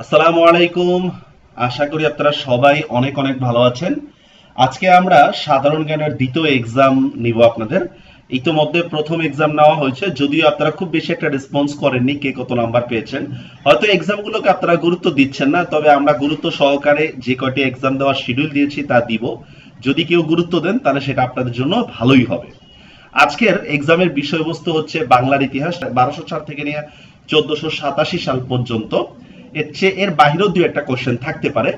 আসসালামু আলাইকুম। আশা করি আপনারা সবাই অনেক অনেক ভালো আছেন। আজকে আমরা সাধারণ জ্ঞানের দ্বিতীয় এক্সাম নিব আপনাদের। ইতোমধ্যে প্রথম এক্সাম নেওয়া হয়েছে, যদিও আপনারা খুব বেশি একটা রেসপন্স করেননি কে কত নাম্বার পেয়েছেন। হয়তো এক্সামগুলোকে আপনারা গুরুত্ব দিচ্ছেন না, তবে আমরা গুরুত্ব সহকারে যে কয়টি এক্সাম দেওয়ার শিডিউল দিয়েছি তা দিব। যদি কেউ গুরুত্ব দেন তাহলে সেটা আপনাদের জন্য ভালোই হবে। আজকের এক্সামের বিষয়বস্তু হচ্ছে বাংলার ইতিহাস 1204 থেকে নিয়ে 1487 সাল পর্যন্ত। এর বাইরেও দু একটা কোশ্চেন থাকতে পারে।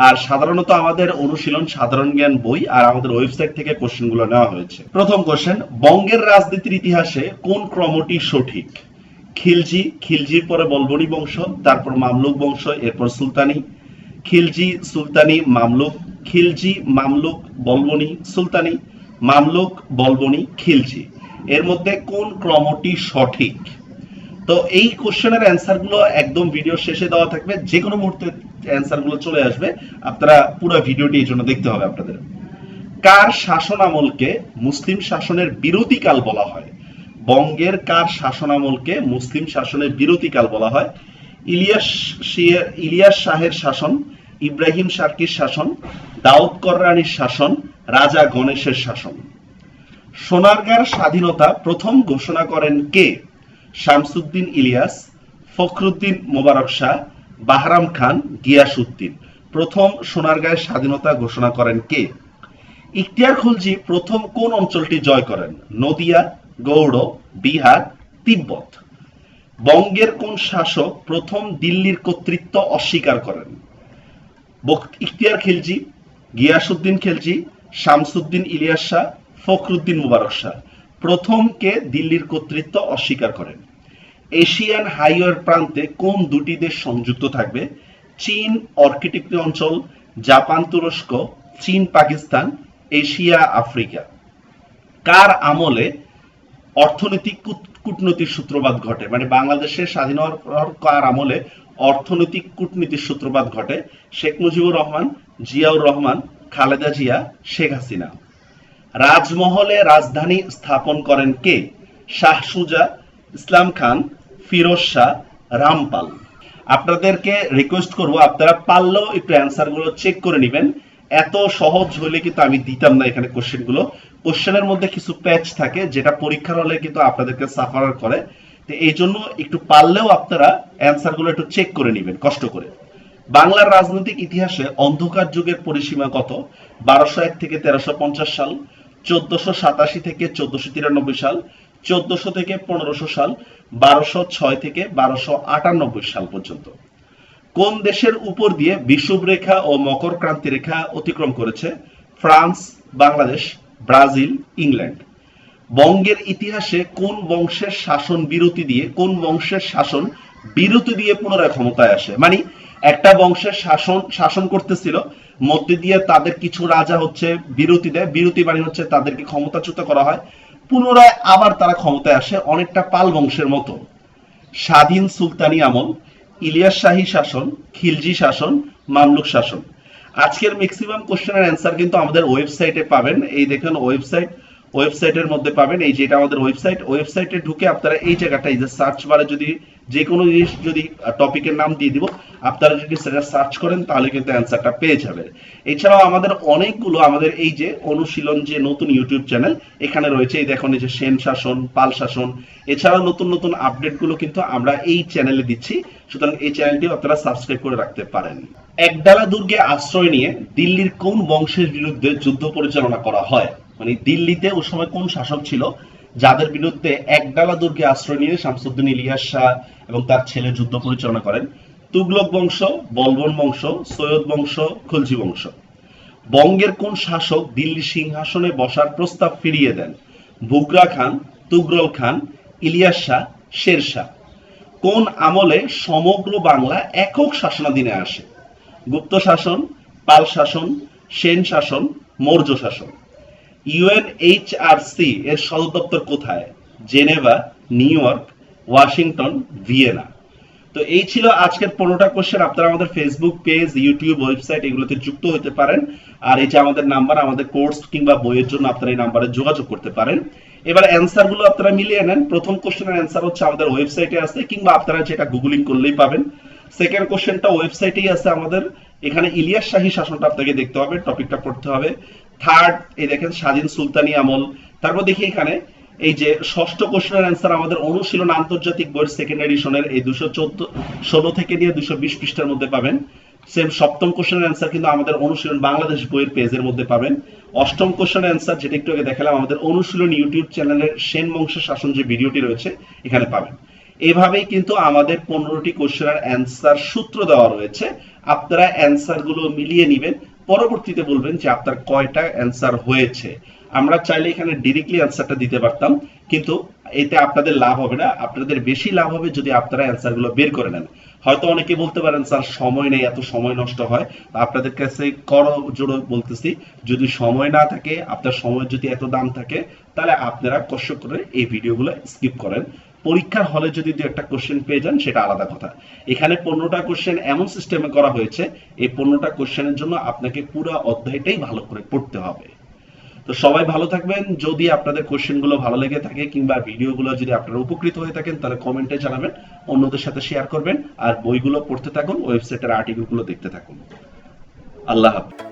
আর সাধারণত আমাদের অনুশীলন সাধারণ জ্ঞান বই আর আমাদের ওয়েবসাইট থেকে কোশ্চেনগুলো নেওয়া হয়েছে। প্রথম কোশ্চেন, বঙ্গের রাজনীতির ইতিহাসে কোন ক্রমটি সঠিক? খিলজি, খিলজির পরে বলবনি বংশ, তারপর মামলুক বংশ, এরপর সুলতানি। খিলজি, সুলতানি, মামলুক। খিলজি, মামলুক, বলবনি, সুলতানি। মামলুক, বলবনি, খিলজি। এর মধ্যে কোন ক্রমটি সঠিক? তো এই কোশ্চেনের অ্যান্সার গুলো একদম ভিডিও শেষে দেওয়া থাকবে, যে কোনো মুহূর্তে অ্যান্সার গুলো চলে আসবে। আপনারা পুরো ভিডিওটি এই জন্য দেখতে হবে আপনাদের। কার শাসন আমলকে মুসলিম শাসনের বিরতিকাল বলা হয়? বঙ্গের কার শাসন আমলকে মুসলিম শাসনের বিরতিকাল বলা হয়? ইলিয়াস শাহের শাসন, ইব্রাহিম সার্কির শাসন, দাউদ কররানীর শাসন, রাজা গণেশের শাসন। সোনারগাঁর স্বাধীনতা প্রথম ঘোষণা করেন কে? শামসুদ্দিন ইলিয়াস, ফখরুদ্দিন মোবারক শাহ, বাহরাম খান, গিয়াসউদ্দিন। প্রথম সোনারগাঁয়ের স্বাধীনতা ঘোষণা করেন কে? ইখতিয়ার খলজি প্রথম কোন অঞ্চলটি জয় করেন? নদিয়া, গৌড়, বিহার, তিব্বত। বঙ্গের কোন শাসক প্রথম দিল্লির কর্তৃত্ব অস্বীকার করেন? ইখতিয়ার খিলজি, গিয়াসউদ্দিন খিলজি, শামসুদ্দিন ইলিয়াস শাহ, ফখরুদ্দিন মোবারক শাহ। প্রথম কে দিল্লির কর্তৃত্ব অস্বীকার করেন? এশিয়ান হাইওয়ের প্রান্তে কোন দুটি দেশ সংযুক্ত থাকবে? চীন অর্কিটিক অঞ্চল, জাপান তুরস্ক, চীন পাকিস্তান, এশিয়া আফ্রিকা। কার আমলে অর্থনৈতিক কূটনৈতিক সূত্রপাত ঘটে? মানে বাংলাদেশের স্বাধীন হওয়ার কার আমলে অর্থনৈতিক কূটনীতির সূত্রপাত ঘটে? শেখ মুজিবুর রহমান, জিয়াউর রহমান, খালেদা জিয়া, শেখ হাসিনা। রাজমহলে রাজধানী স্থাপন করেন কে? শাহ সুজা, ইসলাম খান, ফিরোজ শাহ, রামপাল। আপনাদেরকে রিকোয়েস্ট করব আপনারা পারলেও একটু অ্যান্সার গুলো চেক করে নেবেন। এত সহজ হলে কিন্তু আমি দিতাম না এখানে কোশ্চেন গুলো। কোশ্চেনের মধ্যে কিছু প্যাচ থাকে যেটা পরীক্ষার হলে কিন্তু আপনাদেরকে সাফার করে। তো এই জন্য একটু পারলেও আপনারা অ্যান্সার গুলো একটু চেক করে নেবেন কষ্ট করে। বাংলার রাজনৈতিক ইতিহাসে অন্ধকার যুগের পরিসীমা কত? 1201 থেকে 1350 সাল, 1487 থেকে 1493 সাল, 1400 থেকে 1500 সাল, 1206 থেকে 1298 সাল পর্যন্ত। কোন দেশের উপর দিয়ে বিষুব রেখা ও মকর ক্রান্তি রেখা অতিক্রম করেছে? France, Bangladesh, Brazil, England. বঙ্গের ইতিহাসে কোন বংশের শাসন বিরতি দিয়ে পুনরায় ক্ষমতায় আসে? মানে একটা বংশের শাসন করতেছিল, মধ্যে দিয়ে তাদের কিছু রাজা হচ্ছে বিরতি দেয়, বিরতি মানে হচ্ছে তাদেরকে ক্ষমতাচ্যুত করা হয়, পুনরায় আবার তারা ক্ষমতায় আসে, অনেকটা পাল বংশের মতো। স্বাধীন সুলতানি আমল, ইলিয়াস শাহী শাসন, খিলজি শাসন, মামলুক শাসন। আজকের ম্যাক্সিমাম কোশ্চেনের অ্যান্সার কিন্তু আমাদের ওয়েবসাইটে পাবেন। এই দেখেন ওয়েবসাইটের মধ্যে পাবেন। এই যেটা আমাদের ওয়েবসাইটে ঢুকে আপনারা এই জায়গাটা, এই যে সার্চ বারে যদি যে কোনো জিনিস যদি টপিকের নাম দিয়ে দিব, আপনারা যদি সেটা সার্চ করেন তাহলে কিন্তু অ্যান্সারটা পেয়ে যাবেন। এছাড়াও আমাদের অনেকগুলো আমাদের এই যে অনুশীলন যে নতুন ইউটিউব চ্যানেল এখানে রয়েছে, এই দেখুন এই যে সেন শাসন, পাল শাসন, এছাড়াও নতুন নতুন আপডেটগুলো কিন্তু আমরা এই চ্যানেলে দিচ্ছি। সুতরাং এই চ্যানেলটি আপনারা সাবস্ক্রাইব করে রাখতে পারেন। একডালা দুর্গে আশ্রয় নিয়ে দিল্লির কোন বংশের বিরুদ্ধে যুদ্ধ পরিচালনা করা হয়? মানে দিল্লিতে ওই সময় কোন শাসক ছিল যাদের বিরুদ্ধে একডালা দুর্গে আশ্রয় নিয়ে শামসুদ্দিন ইলিয়াস শাহ এবং তার ছেলে যুদ্ধ পরিচালনা করেন? তুগলক বংশ, বলবন বংশ, সৈয়দ বংশ, খলজি বংশ। বঙ্গের কোন শাসক দিল্লি সিংহাসনে বসার প্রস্তাব ফিরিয়ে দেন? বুগরা খান, তুগরল খান, ইলিয়াস শাহ, শের শাহ। কোন আমলে সমগ্র বাংলা একক শাসনাধীনে আসে? গুপ্ত শাসন, পাল শাসন, সেন শাসন, মৌর্য শাসন। ইউএনএইচআরসি এর সদর দপ্তর কোথায়? Geneva, new York, Washington, Vienna. তো এই ছিল আজকের 15টা কোশ্চেন। আপনারা আমাদের ফেসবুক পেজ, ইউটিউব, ওয়েবসাইট এগুলোতে যুক্ত হতে পারেন। আর এই যে আমাদের নাম্বার, আমাদের কোর্স কিংবা বইয়ের জন্য আপনারা এই নাম্বারে যোগাযোগ করতে পারেন। এবার অ্যান্সার গুলো আপনারা মিলিয়ে নেন। প্রথম কোশ্চেনের অ্যান্সার হচ্ছে আমাদের ওয়েবসাইটে আছে, কিংবা আপনারা যেটা গুগলিং করলেই পাবেন। সেকেন্ড কোশ্চেনটা ওয়েবসাইটেই আছে আমাদের, এখানে ইলিয়াস শাহী শাসনটা আপনাকে দেখতে হবে, টপিকটা পড়তে হবে। থার্ড, এই দেখেন স্বাধীন সুলতানি আমল। তারপর দেখি এখানে এই যে ষষ্ঠ কোশ্চেনের অ্যান্সার আমাদের অনুশীলন আন্তর্জাতিক বইয়ের সেকেন্ড এডিশনের এই 216 থেকে নিয়ে 220 পৃষ্ঠার মধ্যে পাবেন। সেম সপ্তম কোশ্চেনের অ্যান্সার কিন্তু আমাদের অনুশীলন বাংলাদেশ বইয়ের পেজের মধ্যে পাবেন। অষ্টম কোশ্চেনের অ্যান্সার, যেটা একটু আগে দেখালাম, আমাদের অনুশীলন ইউটিউব চ্যানেলের সেন বংশের শাসন যে ভিডিওটি রয়েছে এখানে পাবেন। এভাবেই কিন্তু আমাদের 15টি কোশ্চেনের অ্যান্সার সূত্র দেওয়া রয়েছে। আপনারা অ্যান্সার গুলো মিলিয়ে নেবেন, পরবর্তীতে বলবেন যে আপনার কয়টা অ্যান্সার হয়েছে। আমরা চাইলে এখানে ডিরেক্টলি অ্যান্সারটা দিতে পারতাম, কিন্তু এতে আপনাদের লাভ হবে না, আপনাদের বেশি লাভ হবে যদি আপনারা অ্যান্সার গুলো বের করে নেন। হয়তো অনেকে বলতে পারেন স্যার সময় নেই, এত সময় নষ্ট হয়। আপনাদের কাছে করজোড়ে বলতেছি, যদি সময় না থাকে, আপনার সময় যদি এত দাম থাকে, তাহলে আপনারা কষ্ট করে এই ভিডিওগুলো স্কিপ করেন। পরীক্ষার হলে যদি দু একটা কোশ্চেন পেয়ে যান সেটা আলাদা কথা। এখানে 15টা কোশ্চেন এমন সিস্টেমে করা হয়েছে, এই 15টা কোশ্চেনের জন্য আপনাকে পুরো অধ্যায়টাই ভালো করে পড়তে হবে। তো সবাই ভালো থাকবেন। যদি আপনাদের কোশ্চেনগুলো ভালো লেগে থাকে কিংবা ভিডিওগুলো যদি আপনারা উপকৃত হয়ে থাকেন, তাহলে কমেন্টে জানাবেন, অন্যদের সাথে শেয়ার করবেন, আর বইগুলো পড়তে থাকুন, ওয়েবসাইটের আর্টিকেলগুলো দেখতে থাকুন। আল্লাহ হাফেজ।